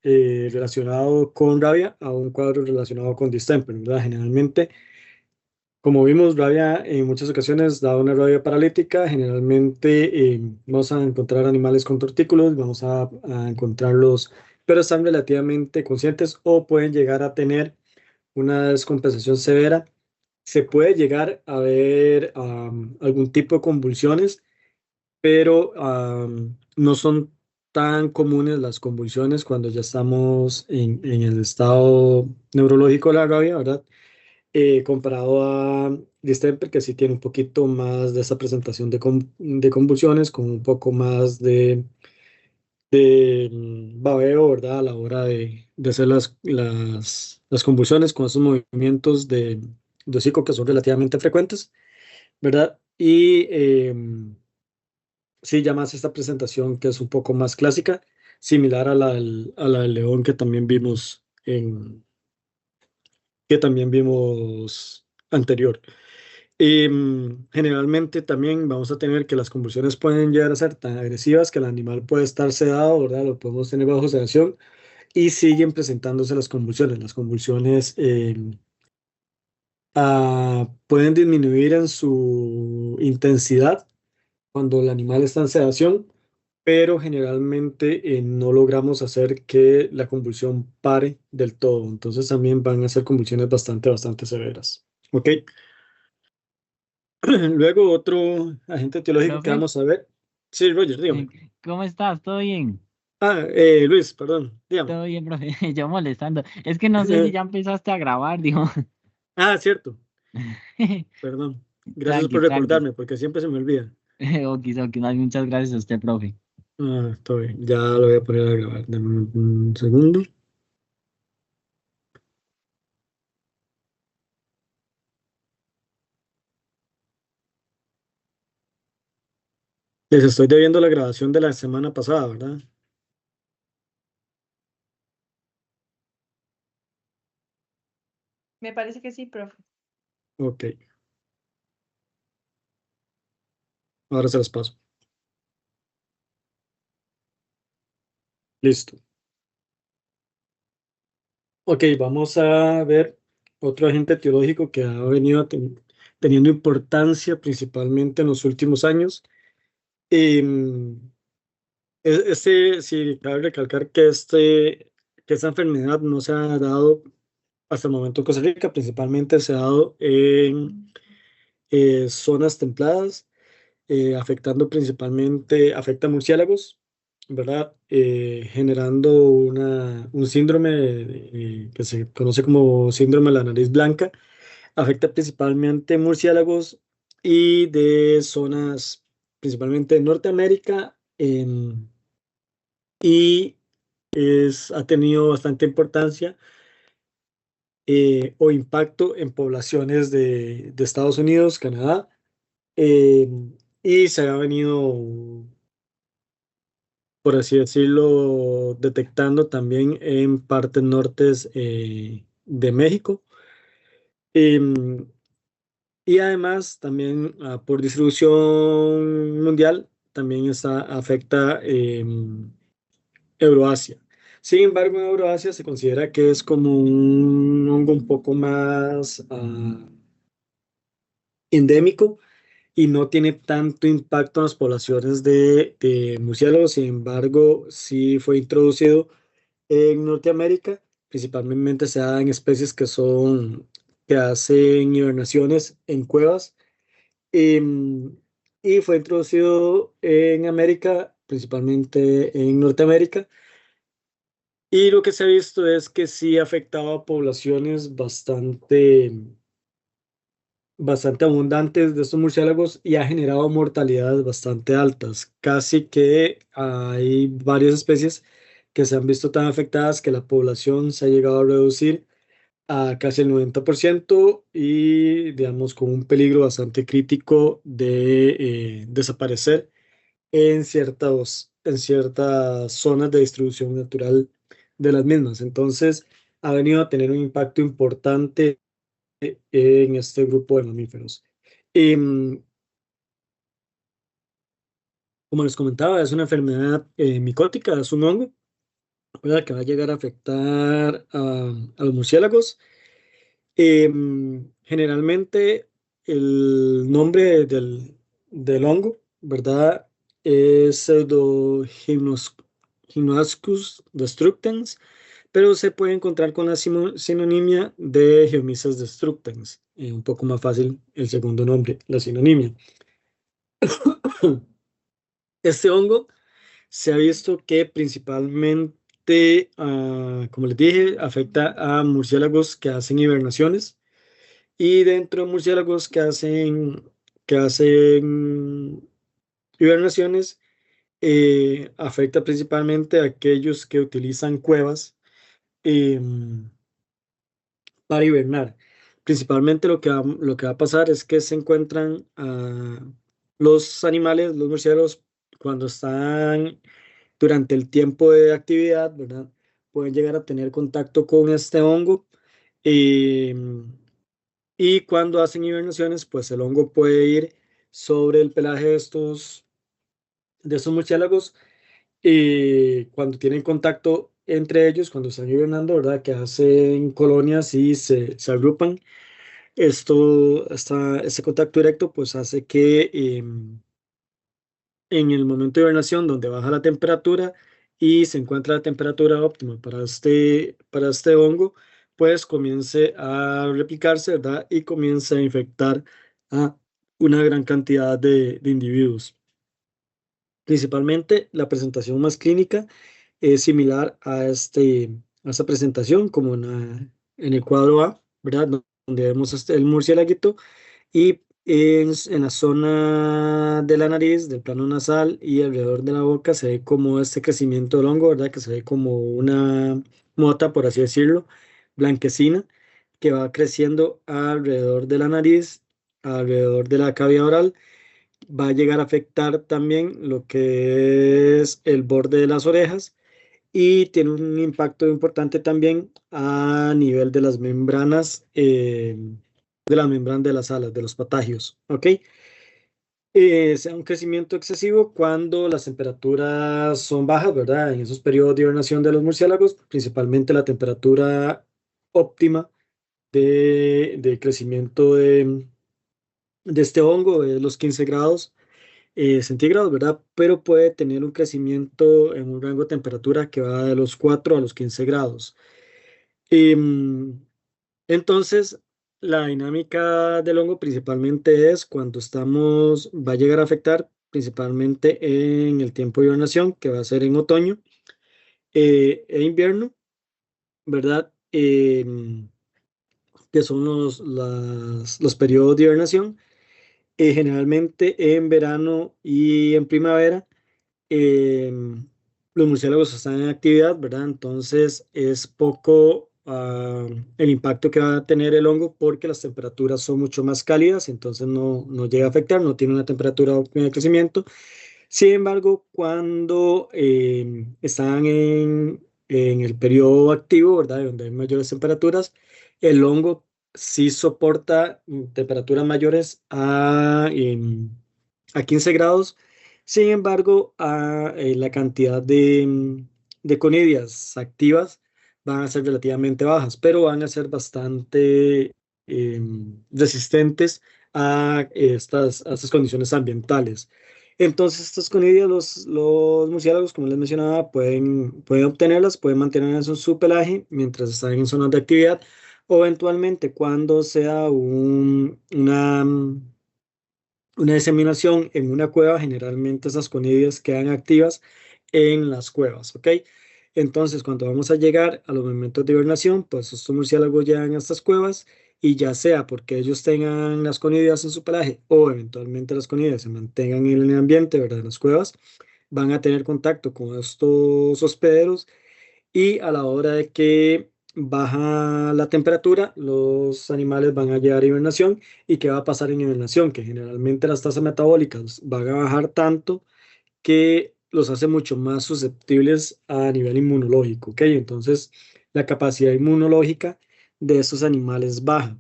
relacionado con rabia a un cuadro relacionado con distemper, ¿verdad? Generalmente, como vimos, rabia en muchas ocasiones da una rabia paralítica. Generalmente vamos a encontrar animales con tortícolis, vamos a encontrarlos, pero están relativamente conscientes o pueden llegar a tener una descompensación severa. Se puede llegar a ver algún tipo de convulsiones, pero no son tan comunes las convulsiones cuando ya estamos en el estado neurológico de la rabia, ¿verdad? Comparado a distemper, que sí tiene un poquito más de esa presentación de convulsiones, con un poco más de babeo, ¿verdad? A la hora de hacer las convulsiones con esos movimientos de hocico que son relativamente frecuentes, ¿verdad? Y sí, ya más esta presentación que es un poco más clásica, similar a la del león que también vimos anterior. Generalmente también vamos a tener que las convulsiones pueden llegar a ser tan agresivas que el animal puede estar sedado, ¿verdad? Lo podemos tener bajo sedación y siguen presentándose las convulsiones. Las convulsiones pueden disminuir en su intensidad cuando el animal está en sedación, pero generalmente no logramos hacer que la convulsión pare del todo. Entonces también van a ser convulsiones bastante severas. ¿Ok? Luego otro agente etiológico que Profe, vamos a ver. Sí, Roger, dígame. ¿cómo estás? ¿Todo bien? Luis, perdón, dígame. Todo bien, profe. Yo molestando. Es que no sé si ya empezaste a grabar, digo. Cierto, perdón. Gracias Tranquis, por tranquis. recordarme, porque siempre se me olvida. Okis, okis. Más muchas gracias a usted, profe. Está bien, ya lo voy a poner a grabar. Dame un segundo. Les estoy debiendo la grabación de la semana pasada, ¿verdad? Me parece que sí, profe. Ok, ahora se las paso. Listo. Ok, vamos a ver otro agente teológico que ha venido teniendo importancia principalmente en los últimos años. Em, sí, cabe recalcar que esta enfermedad no se ha dado hasta el momento en Costa Rica, principalmente se ha dado en zonas templadas, afectando principalmente, afecta a murciélagos, ¿verdad? Generando un síndrome que se conoce como síndrome de la nariz blanca. Afecta principalmente murciélagos y de zonas principalmente de Norteamérica, y ha tenido bastante importancia o impacto en poblaciones de Estados Unidos, Canadá, eh, y se ha venido, por así decirlo, detectando también en partes nortes de México. Em, y además también por distribución mundial también afecta Euroasia. Sin embargo, en Euroasia se considera que es como un hongo un poco más endémico y no tiene tanto impacto en las poblaciones de murciélagos. Sin embargo, sí fue introducido en Norteamérica. Principalmente se da en especies que hacen hibernaciones en cuevas. em, y fue introducido en América, principalmente en Norteamérica. Y lo que se ha visto es que sí afectaba a poblaciones bastante abundantes de estos murciélagos y ha generado mortalidades bastante altas. Casi que hay varias especies que se han visto tan afectadas que la población se ha llegado a reducir a casi el 90% y, digamos, con un peligro bastante crítico de desaparecer en ciertas zonas de distribución natural de las mismas. Entonces, ha venido a tener un impacto importante en este grupo de mamíferos. Em, Como les comentaba, es una enfermedad micótica, es un hongo. ¿verdad? Que va a llegar a afectar a los murciélagos. Generalmente el nombre del hongo, ¿verdad? Es Pseudohypnoscus destructans, pero se puede encontrar con la sinonimia de Geomyces destructans. Un poco más fácil el segundo nombre, la sinonimia. Este hongo se ha visto que principalmente, como les dije, afecta a murciélagos que hacen hibernaciones. Y dentro de murciélagos que hacen hibernaciones, afecta principalmente a aquellos que utilizan cuevas em, para hibernar. Principalmente lo que va a pasar es que se encuentran los animales, los murciélagos, cuando están durante el tiempo de actividad, ¿verdad? Pueden llegar a tener contacto con este hongo. em, Y cuando hacen hibernaciones, pues el hongo puede ir sobre el pelaje de estos murciélagos, y cuando tienen contacto entre ellos, cuando están hibernando, ¿verdad? Que hacen colonias y se agrupan. Este contacto directo pues hace que en el momento de hibernación, donde baja la temperatura y se encuentra la temperatura óptima para este hongo, pues comience a replicarse, ¿verdad? Y comience a infectar a una gran cantidad de individuos. Principalmente la presentación más clínica es similar a esta presentación, como en el cuadro A, ¿verdad? Donde vemos el murciélaguito y en la zona de la nariz, del plano nasal y alrededor de la boca se ve como este crecimiento del hongo, ¿verdad? Que se ve como una mota, por así decirlo, blanquecina, que va creciendo alrededor de la nariz, alrededor de la cavidad oral. Va a llegar a afectar también lo que es el borde de las orejas y tiene un impacto importante también a nivel de las membranas de las alas, de los patagios, ¿ok? Sea un crecimiento excesivo cuando las temperaturas son bajas, ¿verdad? En esos periodos de hibernación de los murciélagos, principalmente la temperatura óptima de crecimiento de este hongo es los 15 grados centígrados, ¿verdad? Pero puede tener un crecimiento en un rango de temperatura que va de los 4 a los 15 grados. Em, entonces, la dinámica del hongo principalmente es cuando va a llegar a afectar principalmente en el tiempo de hibernación, que va a ser en otoño e invierno, ¿verdad? Que son los periodos de hibernación. Generalmente en verano y en primavera eh, los murciélagos están en actividad, ¿verdad? Entonces es poco el impacto que va a tener el hongo porque las temperaturas son mucho más cálidas, entonces no llega a afectar, no tiene una temperatura óptima de crecimiento. Sin embargo, cuando están en el periodo activo, ¿verdad? Donde hay mayores temperaturas, el hongo sí soporta temperaturas mayores a 15 grados. Sin embargo, la cantidad de conidias activas van a ser relativamente bajas, pero van a ser bastante resistentes a estas condiciones ambientales. Entonces, estas conidias, los murciélagos, como les mencionaba, pueden obtenerlas, pueden mantenerlas en su pelaje mientras están en zonas de actividad, o eventualmente cuando sea una diseminación en una cueva, generalmente esas conidias quedan activas en las cuevas, ¿ok? Entonces, cuando vamos a llegar a los momentos de hibernación, pues estos murciélagos llegan a estas cuevas y ya sea porque ellos tengan las conidias en su pelaje o eventualmente las conidias se mantengan en el ambiente, ¿verdad? En las cuevas, van a tener contacto con estos hospederos y a la hora de que baja la temperatura, los animales van a llegar a hibernación. ¿Y qué va a pasar en hibernación? Que generalmente las tasas metabólicas van a bajar tanto que los hace mucho más susceptibles a nivel inmunológico, ¿ok? Entonces, la capacidad inmunológica de estos animales baja.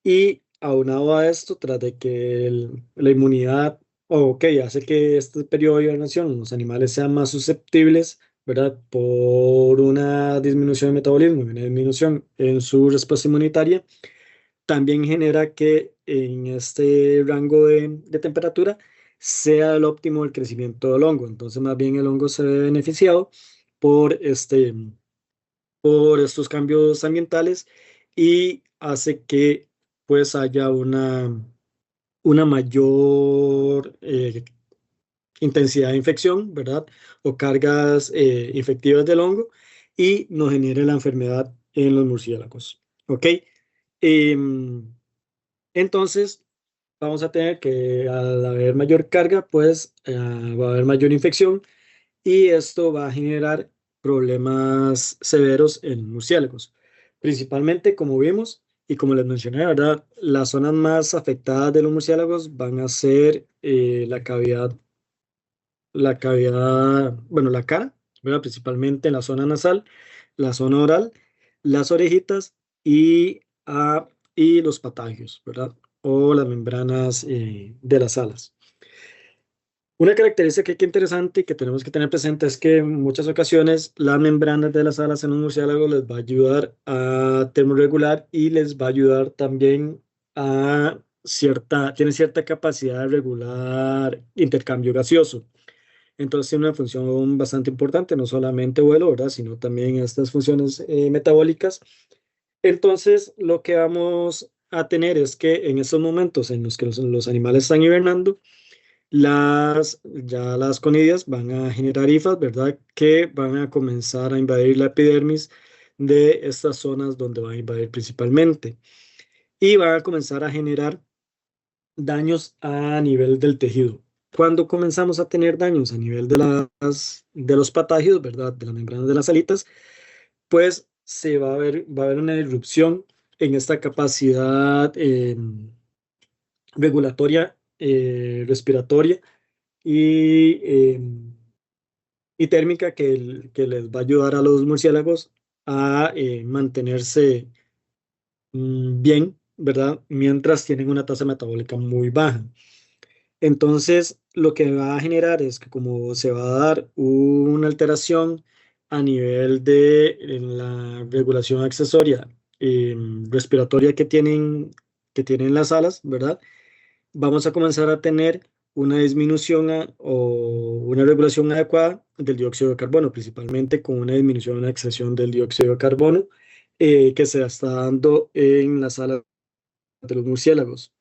Y aunado a esto, tras de que la inmunidad, ok, hace que este periodo de hibernación los animales sean más susceptibles, ¿verdad? Por una disminución de metabolismo, una disminución en su respuesta inmunitaria, también genera que en este rango de temperatura sea el óptimo el crecimiento del hongo. Entonces, más bien el hongo se ve beneficiado por, por estos cambios ambientales y hace que pues haya una mayor intensidad de infección, ¿verdad? O cargas infectivas del hongo y nos genere la enfermedad en los murciélagos. ¿Ok? Em, entonces, vamos a tener que al haber mayor carga, pues va a haber mayor infección y esto va a generar problemas severos en murciélagos. Principalmente, como vimos y como les mencioné, ¿verdad? Las zonas más afectadas de los murciélagos van a ser bueno, la cara, ¿verdad? Principalmente en la zona nasal, la zona oral, las orejitas y los patagios, ¿verdad? O las membranas de las alas. Una característica que interesante y que tenemos que tener presente es que en muchas ocasiones las membranas de las alas en un murciélago les va a ayudar a termorregular y les va a ayudar también tiene cierta capacidad de regular intercambio gaseoso. Entonces tiene una función bastante importante, no solamente vuelo, ¿verdad? Sino también estas funciones metabólicas. Entonces lo que vamos a tener es que en estos momentos en los que los animales están hibernando, ya las conidias van a generar hifas, ¿verdad? Que van a comenzar a invadir la epidermis de estas zonas donde van a invadir principalmente. Y van a comenzar a generar daños a nivel del tejido. Cuando comenzamos a tener daños a nivel de los patágidos, ¿verdad? De las membranas de las alitas, pues va a haber una disrupción en esta capacidad regulatoria, respiratoria y, y térmica que les va a ayudar a los murciélagos a mantenerse bien, ¿verdad? Mientras tienen una tasa metabólica muy baja. Entonces, lo que va a generar es que como se va a dar una alteración a nivel de la regulación accesoria respiratoria que tienen las alas, ¿verdad? Vamos a comenzar a tener una disminución o una regulación adecuada del dióxido de carbono, principalmente con una disminución en la excreción del dióxido de carbono que se está dando en las alas de los murciélagos.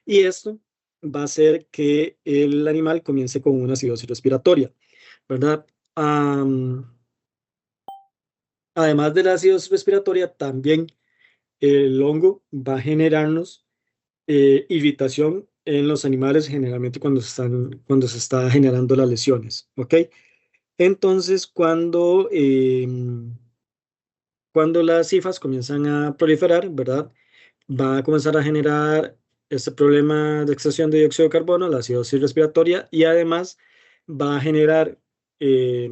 Y esto va a hacer que el animal comience con una acidosis respiratoria, ¿verdad? Am, Además de la acidosis respiratoria, también el hongo va a generarnos irritación en los animales, generalmente cuando se está generando las lesiones, ¿ok? Entonces, cuando las cifas comienzan a proliferar, ¿verdad? Va a comenzar a generar este problema de extracción de dióxido de carbono, la acidosis respiratoria, y además va a generar eh,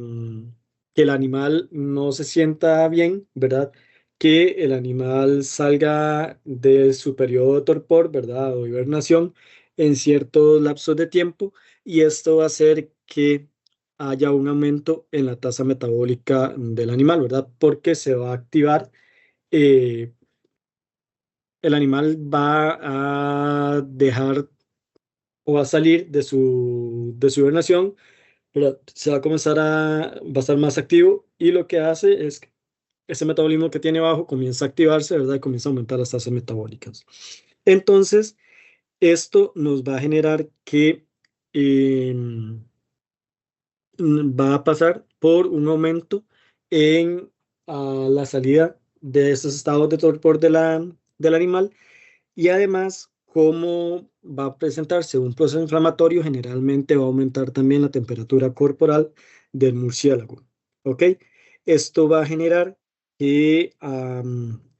que el animal no se sienta bien, ¿verdad? Que el animal salga de su periodo de torpor, ¿verdad? O hibernación en ciertos lapsos de tiempo, y esto va a hacer que haya un aumento en la tasa metabólica del animal, ¿verdad? Porque se va a activar eh, el animal va a dejar o va a salir de su hibernación, pero se va a va a estar más activo y lo que hace es que ese metabolismo que tiene abajo comienza a activarse, ¿verdad? Y comienza a aumentar las tasas metabólicas. Entonces, esto nos va a generar que va a pasar por un aumento en la salida de esos estados de torpor del animal. Y además, como va a presentarse un proceso inflamatorio, generalmente va a aumentar también la temperatura corporal del murciélago. ¿Ok? Esto va a generar que a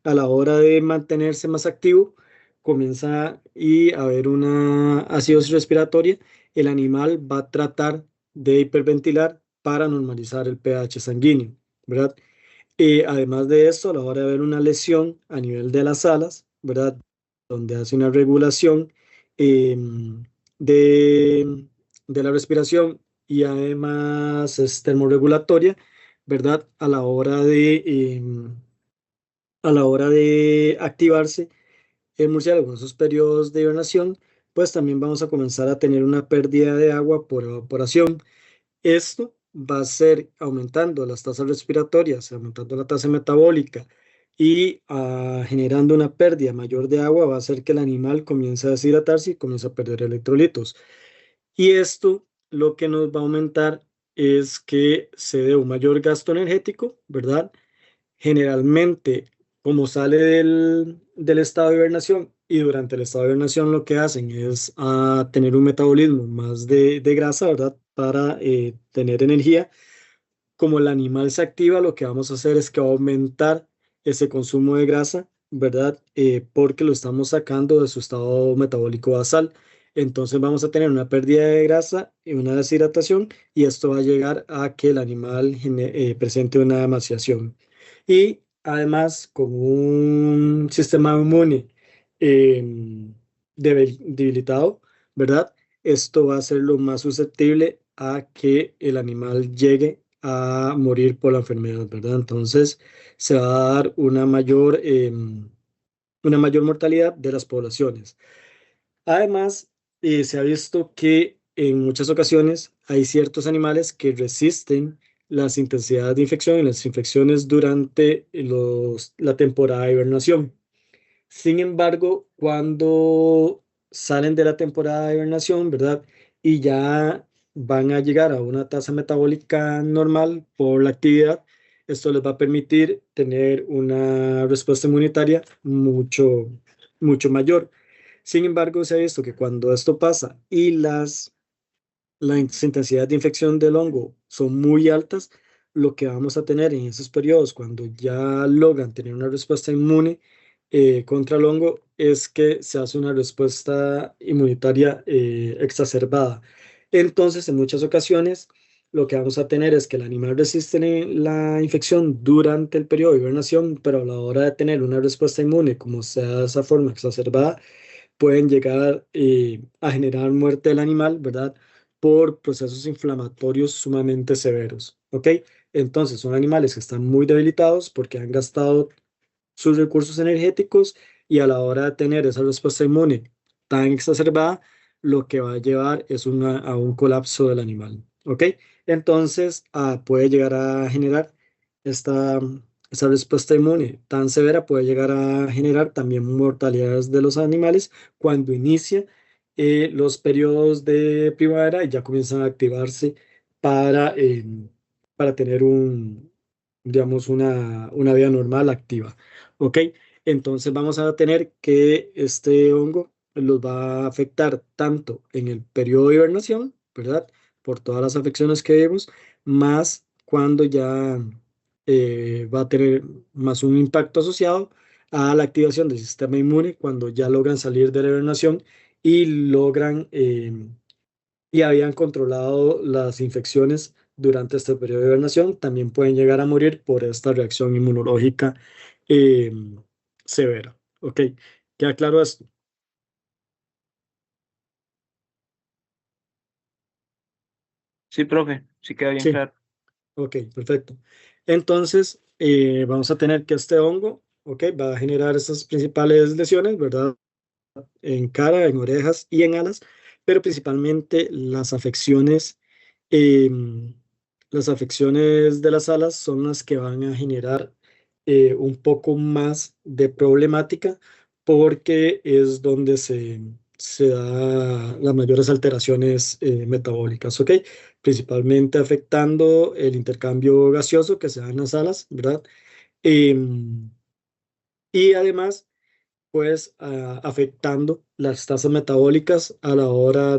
la hora de mantenerse más activo, comienza a haber una acidosis respiratoria. El animal va a tratar de hiperventilar para normalizar el pH sanguíneo, ¿verdad? Además de esto, a la hora de ver una lesión a nivel de las alas, ¿verdad? Donde hace una regulación de, de la respiración y además es termorregulatoria, ¿verdad? A la hora de activarse el murciélago en esos periodos de hibernación, pues también vamos a comenzar a tener una pérdida de agua por evaporación. Esto va a ser aumentando las tasas respiratorias, aumentando la tasa metabólica y generando una pérdida mayor de agua, va a hacer que el animal comience a deshidratarse y comience a perder electrolitos. Y esto lo que nos va a aumentar es que se dé un mayor gasto energético, ¿verdad? Generalmente, como sale del estado de hibernación y durante el estado de hibernación lo que hacen es tener un metabolismo más de grasa, ¿verdad? Para tener energía. Como el animal se activa, lo que vamos a hacer es que va a aumentar ese consumo de grasa, ¿verdad? Porque lo estamos sacando de su estado metabólico basal. Entonces vamos a tener una pérdida de grasa y una deshidratación y esto va a llegar a que el animal presente una emaciación. Y además, con un sistema inmune debilitado, ¿verdad? Esto va a ser lo más susceptible a que el animal llegue a morir por la enfermedad, ¿verdad? Entonces se va a dar una mayor mortalidad de las poblaciones. Además, se ha visto que en muchas ocasiones hay ciertos animales que resisten las intensidades de infección y las infecciones durante la temporada de hibernación. Sin embargo, cuando salen de la temporada de hibernación, ¿verdad? Y ya van a llegar a una tasa metabólica normal por la actividad, esto les va a permitir tener una respuesta inmunitaria mucho mayor. Sin embargo, se ha visto que cuando esto pasa y las intensidades de infección del hongo son muy altas, lo que vamos a tener en esos periodos, cuando ya logran tener una respuesta inmune contra el hongo, es que se hace una respuesta inmunitaria exacerbada. Entonces, en muchas ocasiones, lo que vamos a tener es que el animal resiste la infección durante el periodo de hibernación, pero a la hora de tener una respuesta inmune, como sea de esa forma exacerbada, pueden llegar a generar muerte del animal, ¿verdad? Por procesos inflamatorios sumamente severos, ¿ok? Entonces, son animales que están muy debilitados porque han gastado sus recursos energéticos y a la hora de tener esa respuesta inmune tan exacerbada, lo que va a llevar es a un colapso del animal, ¿ok? Entonces, puede llegar a generar esta, esta respuesta inmune tan severa, puede llegar a generar también mortalidades de los animales cuando inicia los periodos de primavera y ya comienzan a activarse para, eh, para tener digamos, una vida normal activa. ¿Ok? Entonces vamos a tener que este hongo los va a afectar tanto en el periodo de hibernación, ¿verdad? Por todas las afecciones que vemos, más cuando ya va a tener más un impacto asociado a la activación del sistema inmune cuando ya logran salir de la hibernación y logran y habían controlado las infecciones durante este periodo de hibernación, también pueden llegar a morir por esta reacción inmunológica eh, severa. ¿Ok? ¿Queda claro esto? Sí, profe, sí queda bien Sí, claro. ok, perfecto. Entonces, vamos a tener que este hongo, ¿ok? Va a generar esas principales lesiones, ¿verdad? En cara, en orejas y en alas, pero principalmente em, las afecciones de las alas son las que van a generar un poco más de problemática porque es donde se da las mayores alteraciones metabólicas, ¿ok? Principalmente afectando el intercambio gaseoso que se da en las alas, ¿verdad? Em, y además pues afectando las tasas metabólicas a la hora